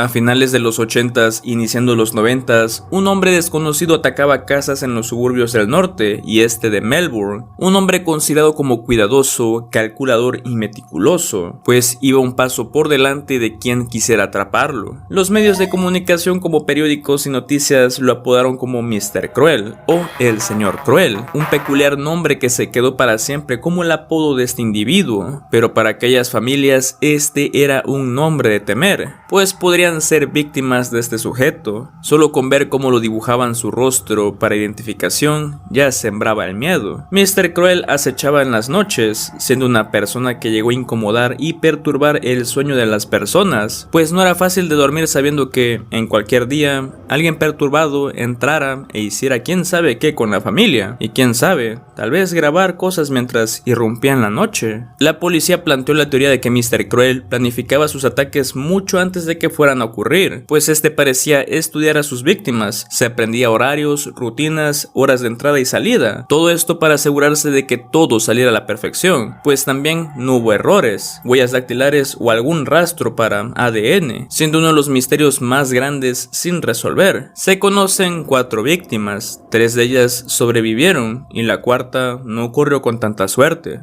A finales de los 80s, iniciando los 90s, un hombre desconocido atacaba casas en los suburbios del norte y este de Melbourne. Un hombre considerado como cuidadoso, calculador y meticuloso, pues iba un paso por delante de quien quisiera atraparlo. Los medios de comunicación como periódicos y noticias lo apodaron como Mr. Cruel o el Señor Cruel, un peculiar nombre que se quedó para siempre como el apodo de este individuo, pero para aquellas familias este era un nombre de temer, pues podrían ser víctimas de este sujeto. Solo con ver cómo lo dibujaban su rostro para identificación ya sembraba el miedo. Mr. Cruel acechaba en las noches, siendo una persona que llegó a incomodar y perturbar el sueño de las personas, pues no era fácil de dormir sabiendo que en cualquier día alguien perturbado entrara e hiciera quién sabe qué con la familia, y quién sabe, tal vez grabar cosas mientras irrumpía en la noche. La policía planteó la teoría de que Mr. Cruel planificaba sus ataques mucho antes de que fueran a ocurrir, pues este parecía estudiar a sus víctimas, se aprendía horarios, rutinas, horas de entrada y salida, todo esto para asegurarse de que todo saliera a la perfección, pues también no hubo errores, huellas dactilares o algún rastro para ADN, siendo uno de los misterios más grandes sin resolver. Se conocen 4 víctimas, 3 de ellas sobrevivieron y la cuarta no ocurrió con tanta suerte.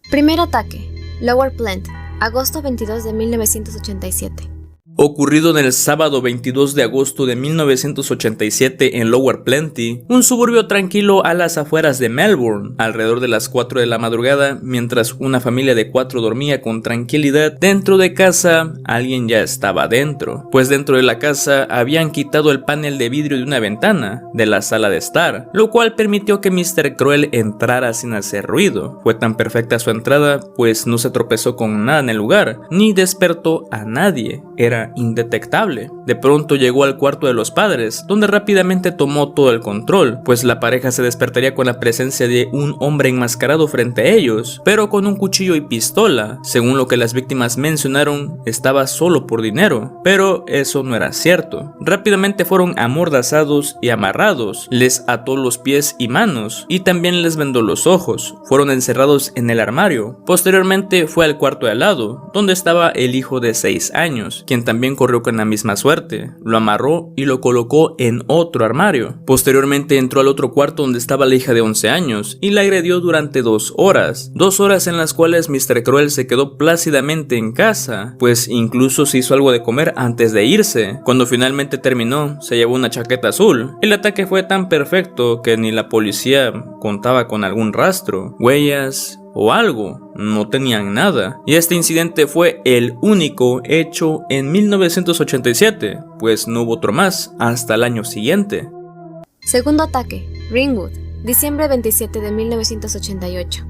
Primer ataque, Lower Plant, agosto 22 de 1987. Ocurrido en el sábado 22 de agosto de 1987 en Lower Plenty, un suburbio tranquilo a las afueras de Melbourne, alrededor de las 4 de la madrugada, mientras una familia de 4 dormía con tranquilidad dentro de casa, alguien ya estaba dentro, pues dentro de la casa habían quitado el panel de vidrio de una ventana de la sala de estar, lo cual permitió que Mr. Cruel entrara sin hacer ruido. Fue tan perfecta su entrada, pues no se tropezó con nada en el lugar, ni despertó a nadie, era indetectable. De pronto llegó al cuarto de los padres, donde rápidamente tomó todo el control, pues la pareja se despertaría con la presencia de un hombre enmascarado frente a ellos, pero con un cuchillo y pistola. Según lo que las víctimas mencionaron, estaba solo por dinero, pero eso no era cierto. Rápidamente fueron amordazados y amarrados, les ató los pies y manos, y también les vendó los ojos. Fueron encerrados en el armario. Posteriormente fue al cuarto de al lado, donde estaba el hijo de 6 años, quien también corrió con la misma suerte. Lo amarró y lo colocó en otro armario. Posteriormente entró al otro cuarto donde estaba la hija de 11 años y la agredió durante 2 horas. 2 horas en las cuales Mr. Cruel se quedó plácidamente en casa, pues incluso se hizo algo de comer antes de irse. Cuando finalmente terminó, se llevó una chaqueta azul. El ataque fue tan perfecto que ni la policía contaba con algún rastro, huellas o algo, no tenían nada, y este incidente fue el único hecho en 1987, pues no hubo otro más hasta el año siguiente. Segundo ataque, Ringwood, diciembre 27 de 1988.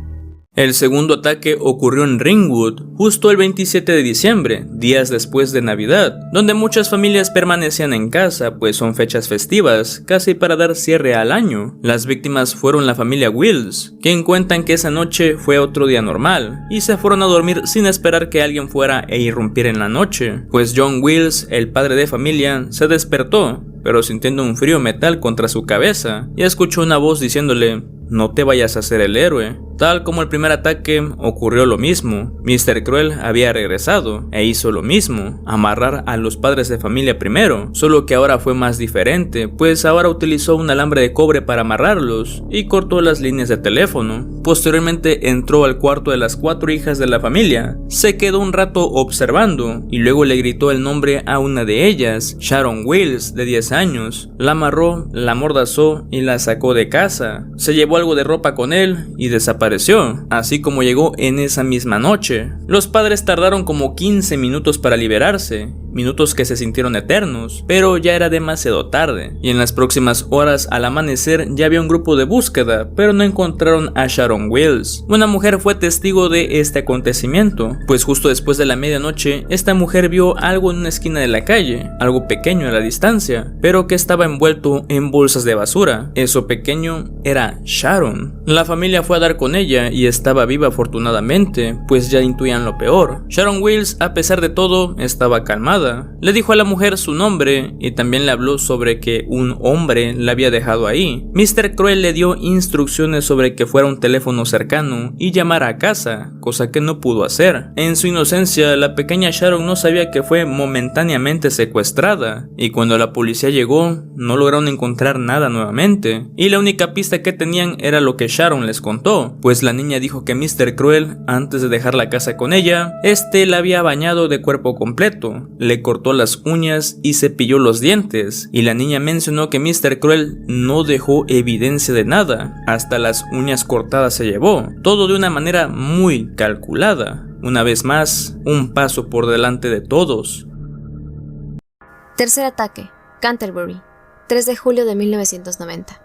El segundo ataque ocurrió en Ringwood justo el 27 de diciembre, días después de Navidad, donde muchas familias permanecían en casa, pues son fechas festivas, casi para dar cierre al año. Las víctimas fueron la familia Wills, quien cuentan que esa noche fue otro día normal, y se fueron a dormir sin esperar que alguien fuera e irrumpiera en la noche, pues John Wills, el padre de familia, se despertó, pero sintiendo un frío metal contra su cabeza, y escuchó una voz diciéndole: "No te vayas a hacer el héroe". Tal como el primer ataque, ocurrió lo mismo. Mr. Cruel había regresado e hizo lo mismo, amarrar a los padres de familia primero, solo que ahora fue más diferente, pues ahora utilizó un alambre de cobre para amarrarlos y cortó las líneas de teléfono. Posteriormente entró al cuarto de las 4 hijas de la familia, se quedó un rato observando y luego le gritó el nombre a una de ellas, Sharon Wills, de 10 años. La amarró, la amordazó y la sacó de casa. Se llevó algo de ropa con él y desapareció, así como llegó en esa misma noche. Los padres tardaron como 15 minutos para liberarse, minutos que se sintieron eternos, pero ya era demasiado tarde, y en las próximas horas al amanecer ya había un grupo de búsqueda, pero no encontraron a Sharon Wills. Una mujer fue testigo de este acontecimiento, pues justo después de la medianoche, esta mujer vio algo en una esquina de la calle, algo pequeño a la distancia, pero que estaba envuelto en bolsas de basura. Eso pequeño era Sharon. La familia fue a dar con ella y estaba viva afortunadamente, pues ya intuían lo peor. Sharon Wills, a pesar de todo, estaba calmada, llamada. Le dijo a la mujer su nombre y también le habló sobre que un hombre la había dejado ahí. Mr. Cruel le dio instrucciones sobre que fuera a un teléfono cercano y llamara a casa, cosa que no pudo hacer. En su inocencia, la pequeña Sharon no sabía que fue momentáneamente secuestrada, y cuando la policía llegó, no lograron encontrar nada nuevamente, y la única pista que tenían era lo que Sharon les contó, pues la niña dijo que Mr. Cruel, antes de dejar la casa con ella, la había bañado de cuerpo completo, le cortó las uñas y cepilló los dientes, y la niña mencionó que Mr. Cruel no dejó evidencia de nada, hasta las uñas cortadas se llevó, todo de una manera muy calculada. Una vez más, un paso por delante de todos. Tercer ataque, Canterbury, 3 de julio de 1990.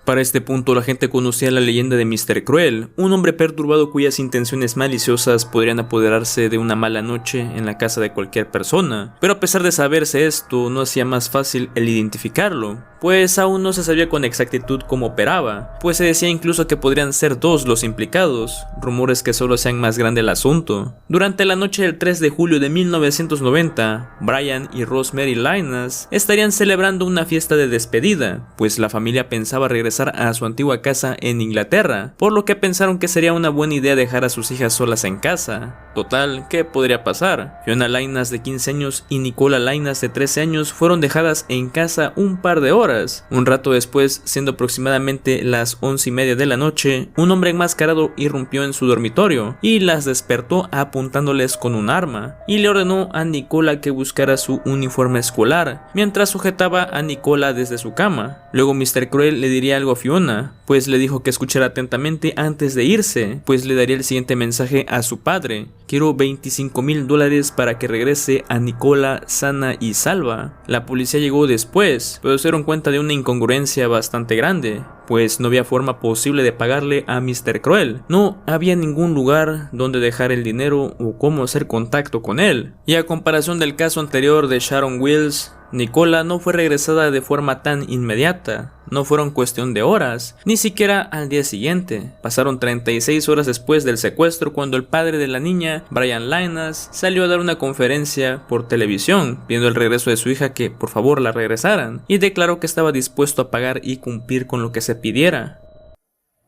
Para este punto la gente conocía la leyenda de Mr. Cruel, un hombre perturbado cuyas intenciones maliciosas podrían apoderarse de una mala noche en la casa de cualquier persona, pero a pesar de saberse esto, no hacía más fácil el identificarlo, pues aún no se sabía con exactitud cómo operaba, pues se decía incluso que podrían ser dos los implicados, rumores que solo hacían más grande el asunto. Durante la noche del 3 de julio de 1990, Brian y Rosemary Linus estarían celebrando una fiesta de despedida, pues la familia pensaba regresar a su antigua casa en Inglaterra, por lo que pensaron que sería una buena idea dejar a sus hijas solas en casa. Total, ¿qué podría pasar? Fiona Linus de 15 años y Nicola Linus de 13 años fueron dejadas en casa un par de horas. Un rato después, siendo aproximadamente las 11:30 de la noche, un hombre enmascarado irrumpió en su dormitorio y las despertó apuntándoles con un arma, y le ordenó a Nicola que buscara su uniforme escolar, mientras sujetaba a Nicola desde su cama. Luego Mr. Cruel le diría algo a Fiona, pues le dijo que escuchara atentamente antes de irse, pues le daría el siguiente mensaje a su padre: quiero $25,000 para que regrese a Nicola sana y salva. La policía llegó después, pero se dieron cuenta de una incongruencia bastante grande, pues no había forma posible de pagarle a Mr. Cruel. No había ningún lugar donde dejar el dinero o cómo hacer contacto con él. Y a comparación del caso anterior de Sharon Wills, Nicola no fue regresada de forma tan inmediata, no fueron cuestión de horas, ni siquiera al día siguiente. Pasaron 36 horas después del secuestro cuando el padre de la niña, Brian Linus, salió a dar una conferencia por televisión pidiendo el regreso de su hija, que por favor la regresaran, y declaró que estaba dispuesto a pagar y cumplir con lo que se pidiera.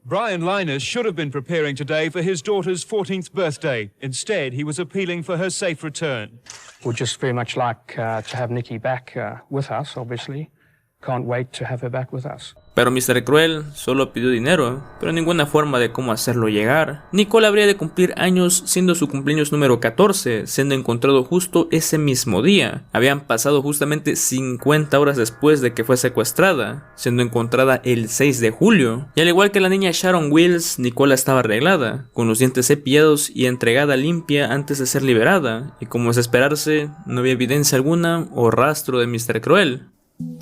Brian Linus should have been preparing today for his daughter's 14th birthday. Instead, he was appealing for her safe return. We'd just very much like to have Nikki back with us, obviously. Can't wait to have her back with us. Pero Mr. Cruel solo pidió dinero, pero ninguna forma de cómo hacerlo llegar. Nicole habría de cumplir años, siendo su cumpleaños número 14, siendo encontrado justo ese mismo día. Habían pasado justamente 50 horas después de que fue secuestrada, siendo encontrada el 6 de julio. Y al igual que la niña Sharon Wills, Nicole estaba arreglada, con los dientes cepillados y entregada limpia antes de ser liberada, y como es de esperarse, no había evidencia alguna o rastro de Mr. Cruel.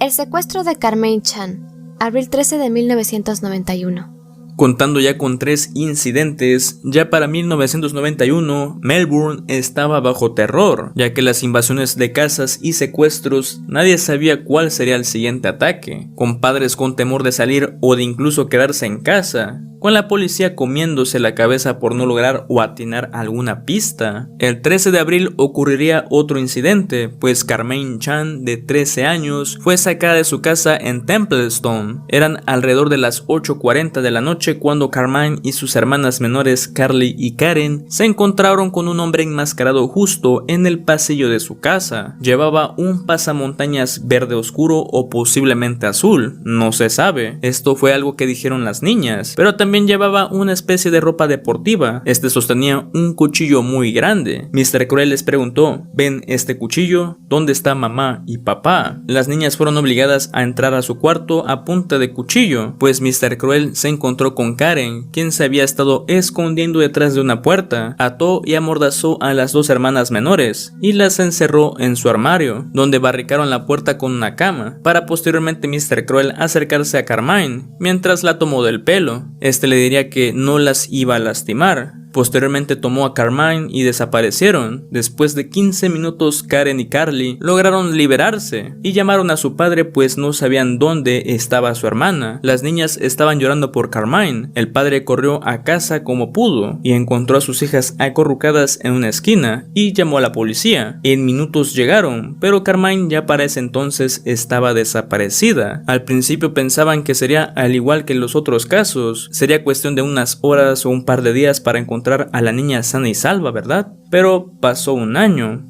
El secuestro de Carmaine Chan, abril 13 de 1991. Contando ya con 3 incidentes, ya para 1991, Melbourne estaba bajo terror, ya que las invasiones de casas y secuestros, nadie sabía cuál sería el siguiente ataque, con padres con temor de salir o de incluso quedarse en casa, con la policía comiéndose la cabeza por no lograr o atinar alguna pista. El 13 de abril ocurriría otro incidente, pues Carmaine Chan, de 13 años, fue sacada de su casa en Templestowe. Eran alrededor de las 8:40 de la noche cuando Carmaine y sus hermanas menores Carly y Karen se encontraron con un hombre enmascarado justo en el pasillo de su casa. Llevaba un pasamontañas verde oscuro o posiblemente azul, no se sabe. Esto fue algo que dijeron las niñas, pero también llevaba una especie de ropa deportiva. Sostenía un cuchillo muy grande. Mr. Cruel les preguntó: ¿ven este cuchillo? ¿Dónde está mamá y papá? Las niñas fueron obligadas a entrar a su cuarto a punta de cuchillo, pues Mr. Cruel se encontró con Karen, quien se había estado escondiendo detrás de una puerta. Ató y amordazó a las 2 hermanas menores y las encerró en su armario, donde barricaron la puerta con una cama, para posteriormente Mr. Cruel acercarse a Carmaine mientras la tomó del pelo. Le diría que no las iba a lastimar, Posteriormente tomó a Carmine y desaparecieron. Después de 15 minutos, Karen y Carly lograron liberarse y llamaron a su padre, pues no sabían dónde estaba su hermana. Las niñas estaban llorando por Carmine. El padre corrió a casa como pudo y encontró a sus hijas acurrucadas en una esquina y llamó a la policía. En minutos llegaron, pero Carmine ya para ese entonces estaba desaparecida. Al principio pensaban que sería al igual que en los otros casos, sería cuestión de unas horas o un par de días para encontrar a la niña sana y salva, ¿verdad? Pero pasó un año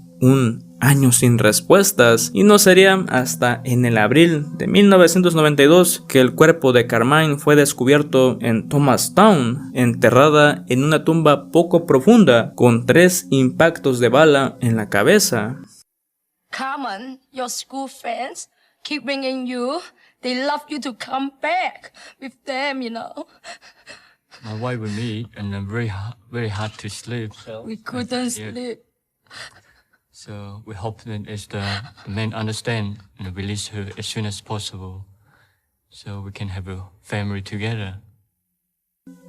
sin respuestas, y no sería hasta en el abril de 1992 que el cuerpo de Carmine fue descubierto en Thomastown, enterrada en una tumba poco profunda con 3 impactos de bala en la cabeza. Carmen, your school friends keep ringing you. They love you to come back with them, you know. My wife with me, and I'm very hard to sleep. We couldn't sleep. So we hope that as the men understand and release her as soon as possible, so we can have a family together.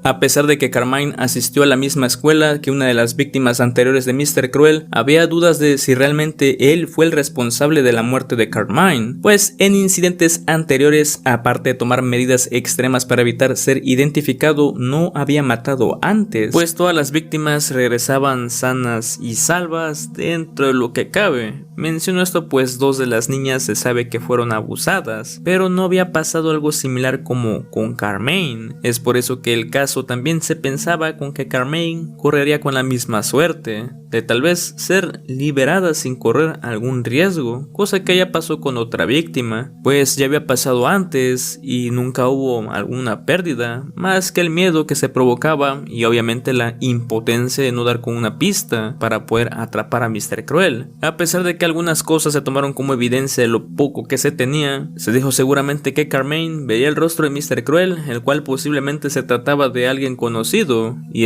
A pesar de que Carmine asistió a la misma escuela que una de las víctimas anteriores de Mr. Cruel, había dudas de si realmente él fue el responsable de la muerte de Carmine, pues en incidentes anteriores, aparte de tomar medidas extremas para evitar ser identificado, no había matado antes, pues todas las víctimas regresaban sanas y salvas dentro de lo que cabe. Menciono esto pues 2 de las niñas se sabe que fueron abusadas, pero no había pasado algo similar como con Carmine. Es por eso que el caso también se pensaba con que Carmine correría con la misma suerte, de tal vez ser liberada sin correr algún riesgo, cosa que ya pasó con otra víctima, pues ya había pasado antes y nunca hubo alguna pérdida, más que el miedo que se provocaba y obviamente la impotencia de no dar con una pista para poder atrapar a Mr. Cruel. A pesar de que algunas cosas se tomaron como evidencia de lo poco que se tenía, se dijo seguramente que Carmine veía el rostro de Mr. Cruel, el cual posiblemente se trataba de alguien conocido, y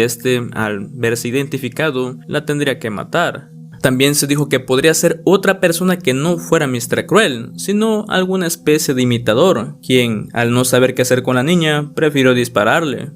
al verse identificado la tendría que matar. También se dijo que podría ser otra persona que no fuera Mr. Cruel, sino alguna especie de imitador, quien al no saber qué hacer con la niña prefirió dispararle.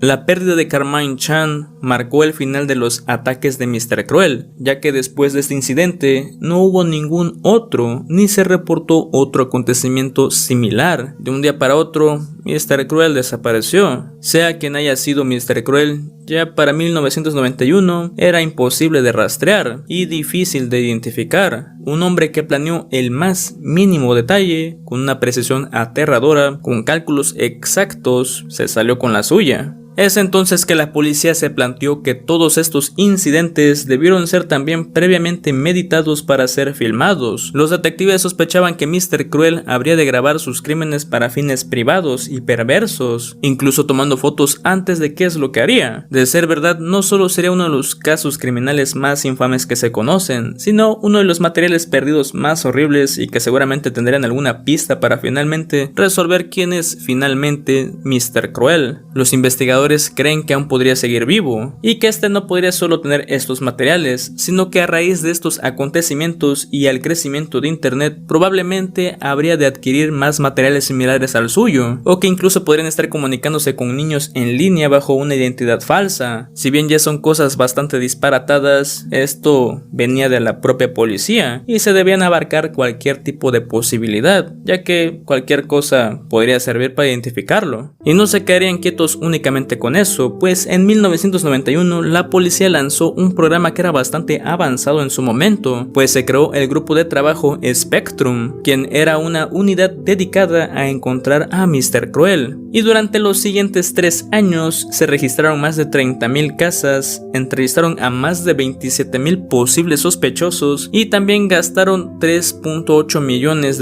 La pérdida de Carmine Chan marcó el final de los ataques de Mr. Cruel, ya que después de este incidente no hubo ningún otro, ni se reportó otro acontecimiento similar. De un día para otro, Mr. Cruel desapareció. Sea quien haya sido Mr. Cruel, ya para 1991 era imposible de rastrear y difícil de identificar. Un hombre que planeó el más mínimo detalle, con una precisión aterradora, con cálculos exactos, se salió con la suya. Es entonces que la policía se planteó que todos estos incidentes debieron ser también previamente meditados para ser filmados. Los detectives sospechaban que Mr. Cruel habría de grabar sus crímenes para fines privados y perversos, incluso tomando fotos antes de qué es lo que haría. De ser verdad, no solo sería uno de los casos criminales más infames que se conocen, sino uno de los materiales perdidos más horribles y que seguramente tendrían alguna pista para finalmente resolver quién es finalmente Mr. Cruel. Los investigadores creen que aún podría seguir vivo y que este no podría solo tener estos materiales, sino que a raíz de estos acontecimientos y al crecimiento de internet probablemente habría de adquirir más materiales similares al suyo, o que incluso podrían estar comunicándose con niños en línea bajo una identidad falsa. Si bien ya son cosas bastante disparatadas, esto venía de la propia policía y se debían abarcar cualquier tipo de posibilidad, ya que cualquier cosa podría servir para identificarlo. Y no se quedarían quietos únicamente con eso, pues en 1991 la policía lanzó un programa que era bastante avanzado en su momento, pues se creó el grupo de trabajo Spectrum, quien era una unidad dedicada a encontrar a Mr. Cruel. Y durante los siguientes 3 años se registraron más de 30,000 casas, entrevistaron a más de 27,000 posibles sospechosos y también gastaron $3.8 millones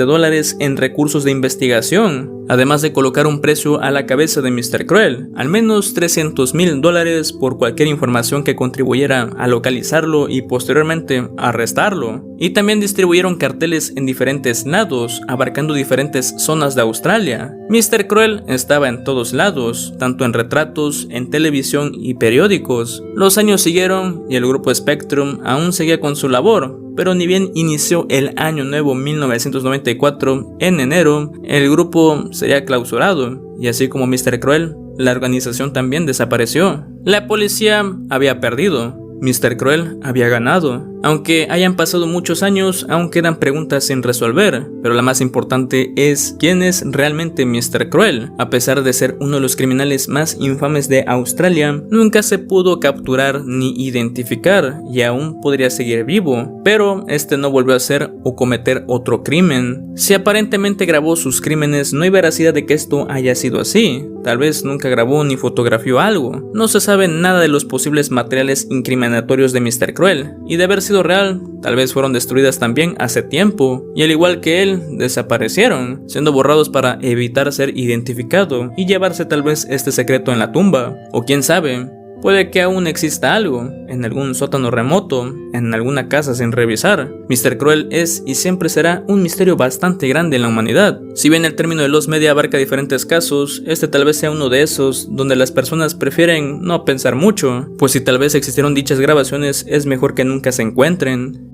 en recursos de investigación, además de colocar un precio a la cabeza de Mr. Cruel, al menos $300,000 por cualquier información que contribuyera a localizarlo y posteriormente arrestarlo. Y también distribuyeron carteles en diferentes lados, abarcando diferentes zonas de Australia. Mr. Cruel estaba en todos lados, tanto en retratos, en televisión y periódicos. Los años siguieron y el grupo Spectrum aún seguía con su labor, pero ni bien inició el año nuevo 1994, en enero, el grupo sería clausurado, y así como Mr. Cruel, la organización también desapareció. La policía había perdido, Mr. Cruel había ganado. Aunque hayan pasado muchos años, aún quedan preguntas sin resolver, pero la más importante es ¿quién es realmente Mr. Cruel? A pesar de ser uno de los criminales más infames de Australia, nunca se pudo capturar ni identificar y aún podría seguir vivo, pero este no volvió a hacer o cometer otro crimen. Si aparentemente grabó sus crímenes, no hay veracidad de que esto haya sido así. Tal vez nunca grabó ni fotografió algo. No se sabe nada de los posibles materiales incriminatorios de Mr. Cruel, y de haber sido real, tal vez fueron destruidas también hace tiempo, y al igual que él, desaparecieron, siendo borrados para evitar ser identificado y llevarse tal vez este secreto en la tumba, o quién sabe. Puede que aún exista algo, en algún sótano remoto, en alguna casa sin revisar. Mr. Cruel es y siempre será un misterio bastante grande en la humanidad. Si bien el término de los media abarca diferentes casos, este tal vez sea uno de esos donde las personas prefieren no pensar mucho, pues si tal vez existieron dichas grabaciones es mejor que nunca se encuentren.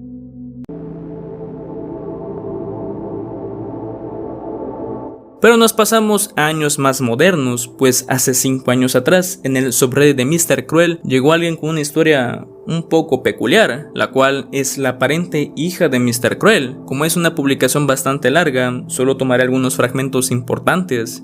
Pero nos pasamos a años más modernos, pues hace 5 años atrás, en el subreddit de Mr. Cruel, llegó alguien con una historia un poco peculiar, la cual es la aparente hija de Mr. Cruel. Como es una publicación bastante larga, solo tomaré algunos fragmentos importantes.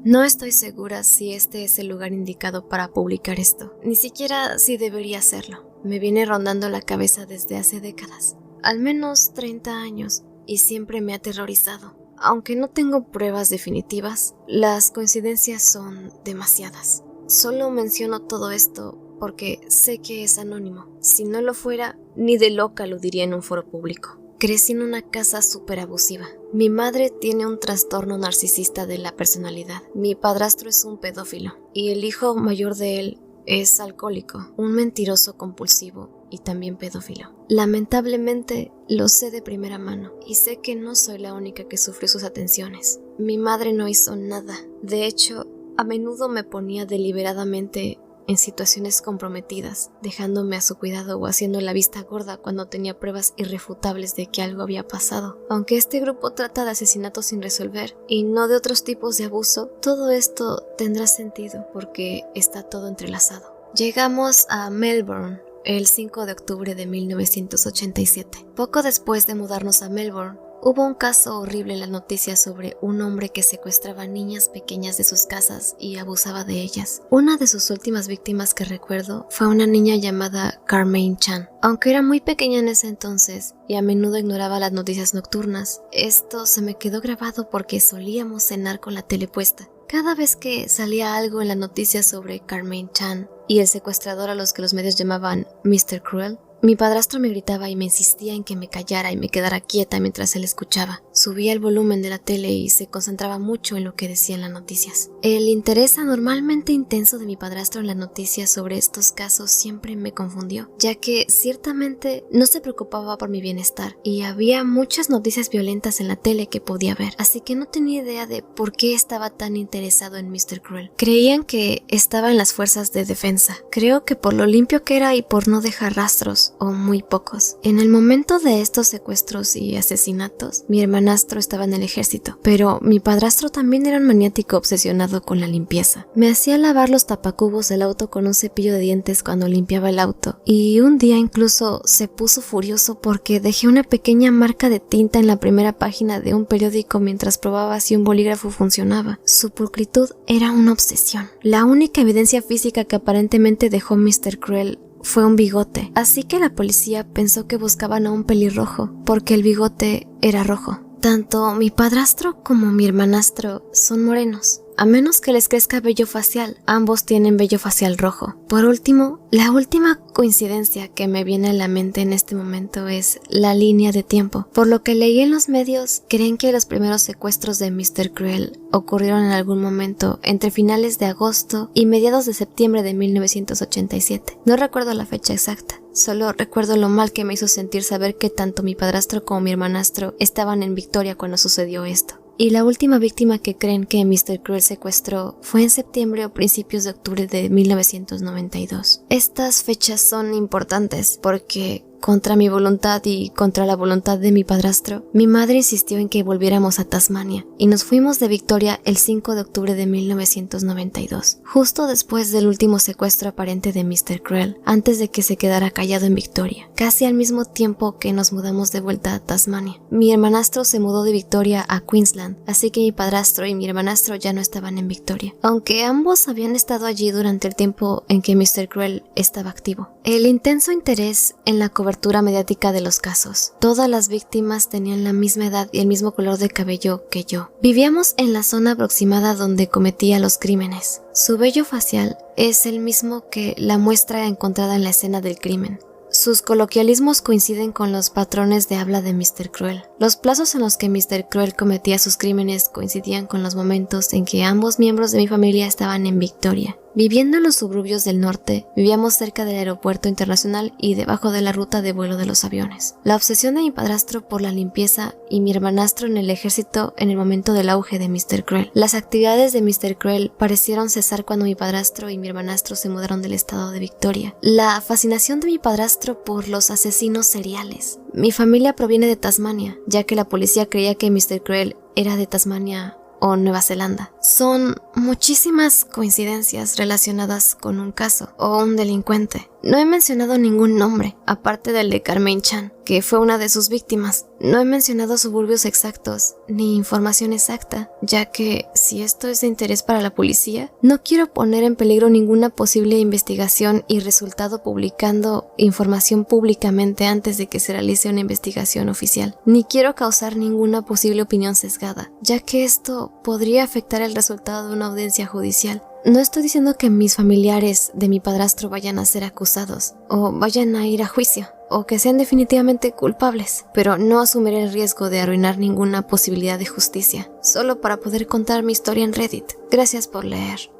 No estoy segura si este es el lugar indicado para publicar esto, ni siquiera si debería hacerlo. Me viene rondando la cabeza desde hace décadas, al menos 30 años, y siempre me ha aterrorizado. Aunque no tengo pruebas definitivas, las coincidencias son demasiadas. Solo menciono todo esto porque sé que es anónimo. Si no lo fuera, ni de loca lo diría en un foro público. Crecí en una casa súper abusiva. Mi madre tiene un trastorno narcisista de la personalidad. Mi padrastro es un pedófilo. Y el hijo mayor de él es alcohólico, un mentiroso compulsivo y también pedófilo. Lamentablemente lo sé de primera mano y sé que no soy la única que sufrió sus atenciones. Mi madre no hizo nada. De hecho, a menudo me ponía deliberadamente en situaciones comprometidas, dejándome a su cuidado o haciendo la vista gorda cuando tenía pruebas irrefutables de que algo había pasado. Aunque este grupo trata de asesinatos sin resolver y no de otros tipos de abuso, todo esto tendrá sentido porque está todo entrelazado. Llegamos a Melbourne el 5 de octubre de 1987. Poco después de mudarnos a Melbourne, hubo un caso horrible en las noticias sobre un hombre que secuestraba niñas pequeñas de sus casas y abusaba de ellas. Una de sus últimas víctimas que recuerdo fue una niña llamada Carmaine Chan. Aunque era muy pequeña en ese entonces y a menudo ignoraba las noticias nocturnas, esto se me quedó grabado porque solíamos cenar con la tele puesta. Cada vez que salía algo en las noticias sobre Carmaine Chan y el secuestrador a los que los medios llamaban Mr. Cruel, mi padrastro me gritaba y me insistía en que me callara y me quedara quieta mientras él escuchaba. Subía el volumen de la tele y se concentraba mucho en lo que decían las noticias. El interés anormalmente intenso de mi padrastro en las noticias sobre estos casos siempre me confundió, ya que ciertamente no se preocupaba por mi bienestar y había muchas noticias violentas en la tele que podía ver, así que no tenía idea de por qué estaba tan interesado en Mr. Cruel. Creían que estaba en las fuerzas de defensa. Creo que por lo limpio que era y por no dejar rastros, o muy pocos. En el momento de estos secuestros y asesinatos, mi hermanastro estaba en el ejército, pero mi padrastro también era un maniático obsesionado con la limpieza. Me hacía lavar los tapacubos del auto con un cepillo de dientes cuando limpiaba el auto, y un día incluso se puso furioso porque dejé una pequeña marca de tinta en la primera página de un periódico mientras probaba si un bolígrafo funcionaba. Su pulcritud era una obsesión. La única evidencia física que aparentemente dejó Mr. Cruel fue un bigote, así que la policía pensó que buscaban a un pelirrojo, porque el bigote era rojo. Tanto mi padrastro como mi hermanastro son morenos, a menos que les crezca vello facial. Ambos tienen vello facial rojo. Por último, la última coincidencia que me viene a la mente en este momento es la línea de tiempo. Por lo que leí en los medios, creen que los primeros secuestros de Mr. Cruel ocurrieron en algún momento entre finales de agosto y mediados de septiembre de 1987. No recuerdo la fecha exacta. Solo recuerdo lo mal que me hizo sentir saber que tanto mi padrastro como mi hermanastro estaban en Victoria cuando sucedió esto. Y la última víctima que creen que Mr. Cruel secuestró fue en septiembre o principios de octubre de 1992. Estas fechas son importantes porque contra mi voluntad y contra la voluntad de mi padrastro, mi madre insistió en que volviéramos a Tasmania y nos fuimos de Victoria el 5 de octubre de 1992, justo después del último secuestro aparente de Mr. Cruel, antes de que se quedara callado en Victoria, casi al mismo tiempo que nos mudamos de vuelta a Tasmania. Mi hermanastro se mudó de Victoria a Queensland, así que mi padrastro y mi hermanastro ya no estaban en Victoria, aunque ambos habían estado allí durante el tiempo en que Mr. Cruel estaba activo. El intenso interés en la cobertura mediática de los casos. Todas las víctimas tenían la misma edad y el mismo color de cabello que yo. Vivíamos en la zona aproximada donde cometía los crímenes. Su vello facial es el mismo que la muestra encontrada en la escena del crimen. Sus coloquialismos coinciden con los patrones de habla de Mr. Cruel. Los plazos en los que Mr. Cruel cometía sus crímenes coincidían con los momentos en que ambos miembros de mi familia estaban en Victoria. Viviendo en los suburbios del norte, vivíamos cerca del aeropuerto internacional y debajo de la ruta de vuelo de los aviones. La obsesión de mi padrastro por la limpieza y mi hermanastro en el ejército en el momento del auge de Mr. Cruel. Las actividades de Mr. Cruel parecieron cesar cuando mi padrastro y mi hermanastro se mudaron del estado de Victoria. La fascinación de mi padrastro por los asesinos seriales. Mi familia proviene de Tasmania, ya que la policía creía que Mr. Cruel era de Tasmania o Nueva Zelanda. Son muchísimas coincidencias relacionadas con un caso o un delincuente. No he mencionado ningún nombre, aparte del de Carmaine Chan, que fue una de sus víctimas. No he mencionado suburbios exactos, ni información exacta, ya que, si esto es de interés para la policía, no quiero poner en peligro ninguna posible investigación y resultado publicando información públicamente antes de que se realice una investigación oficial. Ni quiero causar ninguna posible opinión sesgada, ya que esto podría afectar el resultado de una audiencia judicial. No estoy diciendo que mis familiares de mi padrastro vayan a ser acusados, o vayan a ir a juicio, o que sean definitivamente culpables, pero no asumiré el riesgo de arruinar ninguna posibilidad de justicia, solo para poder contar mi historia en Reddit. Gracias por leer.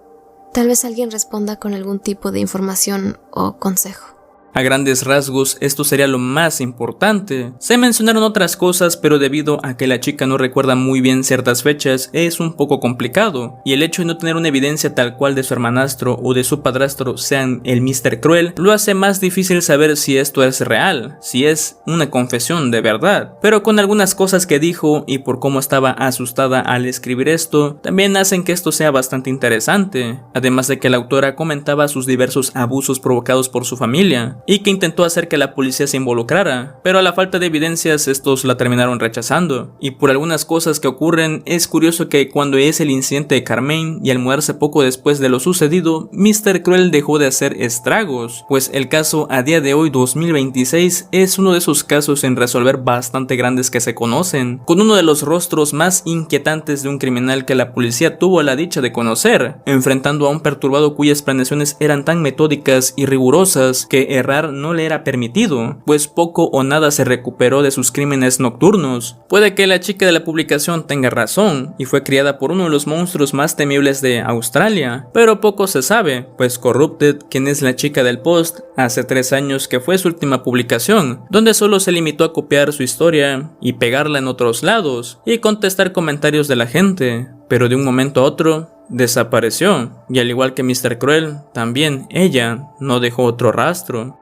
Tal vez alguien responda con algún tipo de información o consejo. A grandes rasgos, esto sería lo más importante. Se mencionaron otras cosas, pero debido a que la chica no recuerda muy bien ciertas fechas, es un poco complicado. Y el hecho de no tener una evidencia tal cual de su hermanastro o de su padrastro sean el Mr. Cruel, lo hace más difícil saber si esto es real, si es una confesión de verdad. Pero con algunas cosas que dijo y por cómo estaba asustada al escribir esto, también hacen que esto sea bastante interesante. Además de que la autora comentaba sus diversos abusos provocados por su familia, y que intentó hacer que la policía se involucrara, pero a la falta de evidencias estos la terminaron rechazando. Y por algunas cosas que ocurren, es curioso que cuando es el incidente de Carmaine y al mudarse poco después de lo sucedido, Mr. Cruel dejó de hacer estragos, pues el caso a día de hoy 2026 es uno de esos casos en resolver bastante grandes que se conocen, con uno de los rostros más inquietantes de un criminal que la policía tuvo la dicha de conocer, enfrentando a un perturbado cuyas planeaciones eran tan metódicas y rigurosas que errar no le era permitido, pues poco o nada se recuperó de sus crímenes nocturnos. Puede que la chica de la publicación tenga razón y fue criada por uno de los monstruos más temibles de Australia, pero poco se sabe, pues Corrupted, quien es la chica del post, hace 3 años que fue su última publicación, donde solo se limitó a copiar su historia y pegarla en otros lados y contestar comentarios de la gente, pero de un momento a otro desapareció, y al igual que Mr. Cruel, también ella no dejó otro rastro.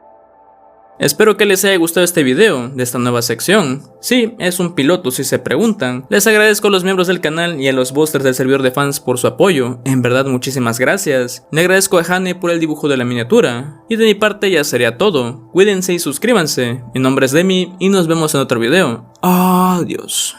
Espero que les haya gustado este video de esta nueva sección. Sí, es un piloto si se preguntan. Les agradezco a los miembros del canal y a los boosters del servidor de fans por su apoyo. En verdad muchísimas gracias. Le agradezco a Hane por el dibujo de la miniatura. Y de mi parte ya sería todo. Cuídense y suscríbanse. Mi nombre es Demi y nos vemos en otro video. Adiós.